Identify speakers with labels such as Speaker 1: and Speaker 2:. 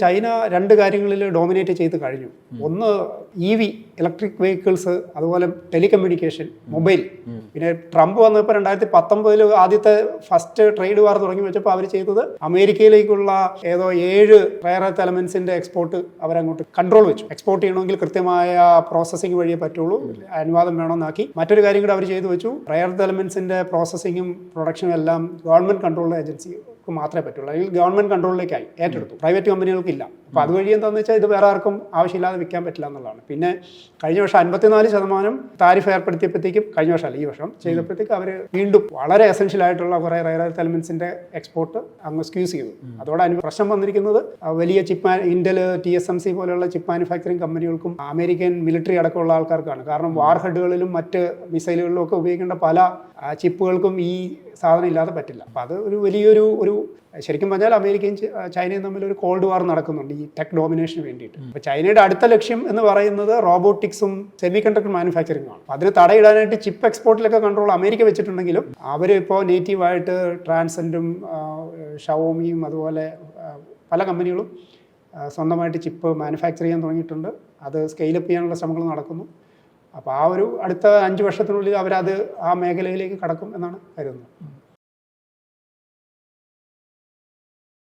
Speaker 1: China രണ്ട് കാര്യങ്ങളിൽ dominate ചെയ്ത് കഴിഞ്ഞു. ഒന്ന് EV ഇലക്ട്രിക് വെഹിക്കിൾസ്, അതുപോലെ ടെലികമ്മ്യൂണിക്കേഷൻ, മൊബൈൽ. പിന്നെ ട്രംപ് വന്നപ്പോൾ 2019 ആദ്യത്തെ ഫസ്റ്റ് ട്രേഡ് വാർ തുടങ്ങി വെച്ചപ്പോൾ അവർ ചെയ്തത് അമേരിക്കയിലേക്കുള്ള ഏതോ 7 റെയർ എർത്ത് എലമെന്റ്സിന്റെ എക്സ്പോർട്ട് അവരങ്ങോട്ട് കൺട്രോൾ വെച്ചു. എക്സ്പോർട്ട് ചെയ്യണമെങ്കിൽ കൃത്യമായ പ്രോസസ്സിംഗ് വഴിയേ പറ്റുള്ളൂ, അനുവാദം വേണമെന്നാക്കി. മറ്റൊരു കാര്യം കൂടെ അവർ ചെയ്തു വെച്ചു, റെയർ എർത്ത് എലമെന്റ്സിന്റെ പ്രോസസ്സിങ്ങും പ്രൊഡക്ഷനും എല്ലാം ഗവൺമെന്റ് കൺട്രോൾ ഏജൻസി മാത്രമേ പറ്റുള്ളൂ, അല്ലെങ്കിൽ ഗവൺമെന്റ് കൺട്രോളിലേക്കായി ഏറ്റെടുത്തു, പ്രൈവറ്റ് കമ്പനികൾക്കില്ല. അപ്പോൾ അതുവഴി എന്താണെന്ന് വെച്ചാൽ ഇത് വേറെ ആർക്കും ആവശ്യമില്ലാതെ വിൽക്കാൻ പറ്റില്ല എന്നുള്ളതാണ്. പിന്നെ കഴിഞ്ഞ വർഷം 54% താരിഫ് ഏർപ്പെടുത്തിയപ്പോഴത്തേക്കും, കഴിഞ്ഞ വർഷമല്ല ഈ വർഷം ചെയ്തപ്പോഴത്തേക്കും അവർ വീണ്ടും വളരെ എസെൻഷ്യൽ ആയിട്ടുള്ള കുറേ റെയർ എർത്ത് എലമെന്റ്സിന്റെ എക്സ്പോർട്ട് അങ്ങ് സ്ക്യൂസ് ചെയ്തു. അതോടെ പ്രശ്നം വന്നിരിക്കുന്നത് വലിയ ചിപ്പ്, ഇന്റൽ, TSMC പോലെയുള്ള ചിപ്പ് മാനുഫാക്ചറിങ് കമ്പനികൾക്കും അമേരിക്കൻ മിലിറ്ററി അടക്കമുള്ള ആൾക്കാർക്കാണ്. കാരണം വാർ ഹെഡുകളിലും മറ്റ് മിസൈലുകളിലും ഒക്കെ ഉപയോഗിക്കേണ്ട പല ചിപ്പുകൾക്കും ഈ സാധനം ഇല്ലാതെ പറ്റില്ല. അപ്പം അത് ഒരു വലിയൊരു ശരിക്കും പറഞ്ഞാൽ അമേരിക്കയും ചൈനയും തമ്മിൽ ഒരു കോൾഡ് വാർ നടക്കുന്നുണ്ട് ഈ ടെക് ഡോമിനേഷന് വേണ്ടിയിട്ട്. അപ്പോൾ ചൈനയുടെ അടുത്ത ലക്ഷ്യം എന്ന് പറയുന്നത് റോബോട്ടിക്സും സെമി കണ്ടക്ടർ മാനുഫാക്ചറിംഗും ആണ്. അതിന് തടയിടാനായിട്ട് ചിപ്പ് എക്സ്പോർട്ടിലൊക്കെ കൺട്രോൾ അമേരിക്ക വെച്ചിട്ടുണ്ടെങ്കിലും അവരിപ്പോൾ നേറ്റീവായിട്ട് ട്രാൻസെൻഡും ഷവോമിയും അതുപോലെ പല കമ്പനികളും സ്വന്തമായിട്ട് ചിപ്പ് മാനുഫാക്ചർ ചെയ്യാൻ തുടങ്ങിയിട്ടുണ്ട്. അത് സ്കെയിലപ്പ് ചെയ്യാനുള്ള ശ്രമങ്ങൾ നടക്കുന്നു. അപ്പോൾ അടുത്ത 5 വർഷത്തിനുള്ളിൽ അവരത് ആ മേഖലയിലേക്ക് കടക്കും എന്നാണ് കരുതുന്നത്.